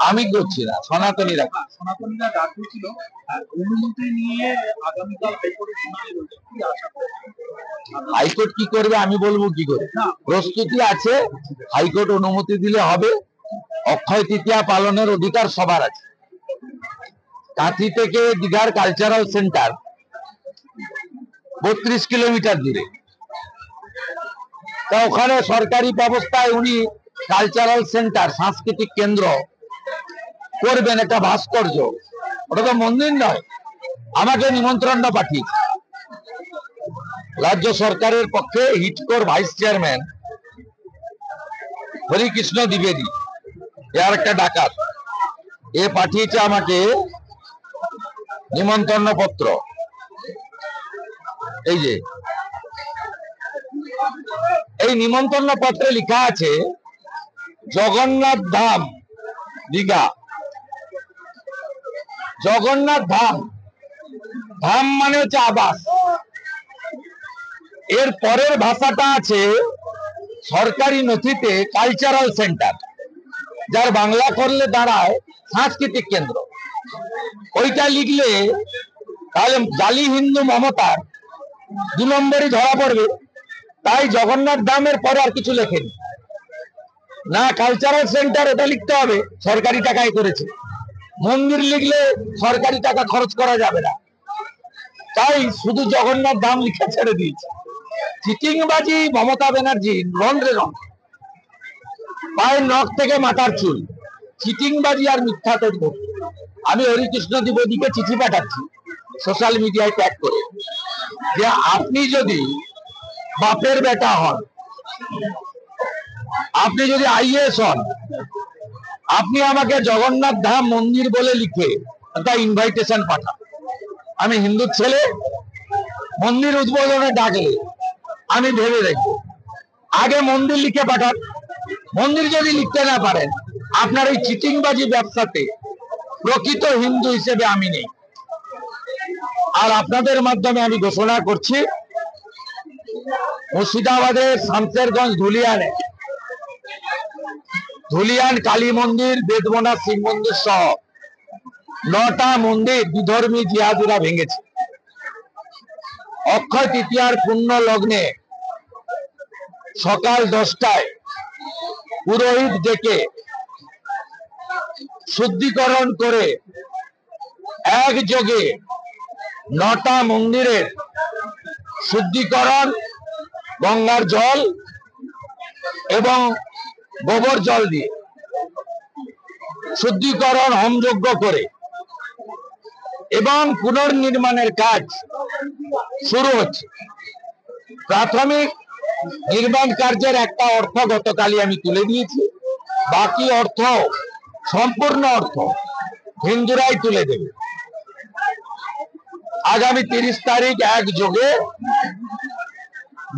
আমি করছি না, সনাতনীরা সনাতনীরা ডাক দিয়েছিল অনুমতি নিয়ে আগামীকাল হাইকোর্টে শুনানি রয়েছে, কি আশা করছেন? হাইকোর্ট কি করবে আমি বলবো কি করে? প্রস্তুতি আছে, হাইকোর্ট অনুমতি দিলে হবে। অক্ষয় তৃতীয়া পালনের অধিকার সবার আছে। কাঁথি থেকে দীঘার কালচারাল সেন্টার 32 কিলোমিটার দূরে, তা ওখানে সরকারি ব্যবস্থায় উনি কালচারাল সেন্টার, সাংস্কৃতিক কেন্দ্র করবেন, একটা ভাস্কর্য। ওটা তো মন্দির নয়। আমাকে নিমন্ত্রণ পাঠিয়েছে রাজ্য সরকারের পক্ষে হিটকোর ভাইস চেয়ারম্যান হরিকৃষ্ণ দ্বিবেদী, এর একটা ডাকাত, এ পাঠিয়েছে আমাকে নিমন্ত্রণ পত্র। এই যে এই নিমন্ত্রণ পত্রে লেখা আছে জগন্নাথ ধাম দীঘা। জগন্নাথ ধাম, ধাম মানে হচ্ছে আবাস। এর পরের ভাষাটা আছে সরকারি নথিতে কালচারাল সেন্টার, যার বাংলা করলে দাঁড়ায় সাংস্কৃতিক কেন্দ্র। ওইটা লিখলে তাহলে জালি হিন্দু মমতার 2 নম্বরই ধরা পড়বে। তাই জগন্নাথ ধামের পরে আর কিছু লেখেনি না, কালচারাল সেন্টার ওটা লিখতে হবে, সরকারি টাকায় করেছে। মন্দির লিখলে সরকারি টাকা খরচ করা যাবে না, তাই শুধু জগন্নাথ ধাম লিখে ছেড়ে দিয়েছে। চিটিংবাজি মমতা ব্যানার্জি রন্ধ্রে রন্ধ্রে, পায়ের নখ থেকে মাথার চুল, চিটিংবাজি আর মিথ্যাতে ভর্তি। আমি হরিকৃষ্ণ দ্বিবেদীকে চিঠি পাঠাচ্ছি সোশ্যাল মিডিয়ায় ট্যাগ করে, যে আপনি যদি বাপের বেটা হন, আপনি যদি আইএস হন, আপনি আমাকে জগন্নাথ ধাম মন্দির বলে লিখে একটা ইনভাইটেশন পাঠান। আমি হিন্দুর ছেলে, মন্দির উদ্বোধনে ডাকলে আমি ভেবে দেখব। আগে মন্দির লিখে পাঠান। মন্দির যদি লিখতে না পারেন, আপনার এই চিটিংবাজি ব্যবসাতে প্রকৃত হিন্দু হিসেবে আমি নেই। আর আপনাদের মাধ্যমে আমি ঘোষণা করছি, মুর্শিদাবাদের শামসেরগঞ্জ ধুলিয়ান কালী মন্দির, বেদবনা শিব মন্দির সহ 9টা মন্দির বিধর্মী জিহাদিরা ভেঙেছে। অক্ষয় তৃতীয়ার পুণ্য লগ্নে সকাল 10টায় পুরোহিত ডেকে শুদ্ধিকরণ করে একযোগে 9টা মন্দিরের শুদ্ধিকরণ, গঙ্গার জল এবং গোবর জল দিয়ে শুদ্ধিকরণ হোমযজ্ঞ করে এবং পুনর্নির্মাণের কাজ শুরু হচ্ছে। প্রাথমিক নির্মাণ কার্যের একটা অর্থ গতকালই আমি তুলে দিয়েছি, বাকি অর্থ, সম্পূর্ণ অর্থ হিন্দুরাই তুলে দেবে। আগামী 30 তারিখ একযোগে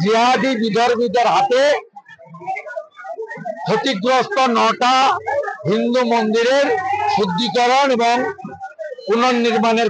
জিহাদি বিধর্মীদের হাতে ক্ষতিগ্রস্ত 9টা হিন্দু মন্দিরের শুদ্ধিকরণ এবং পুনর্নির্মাণের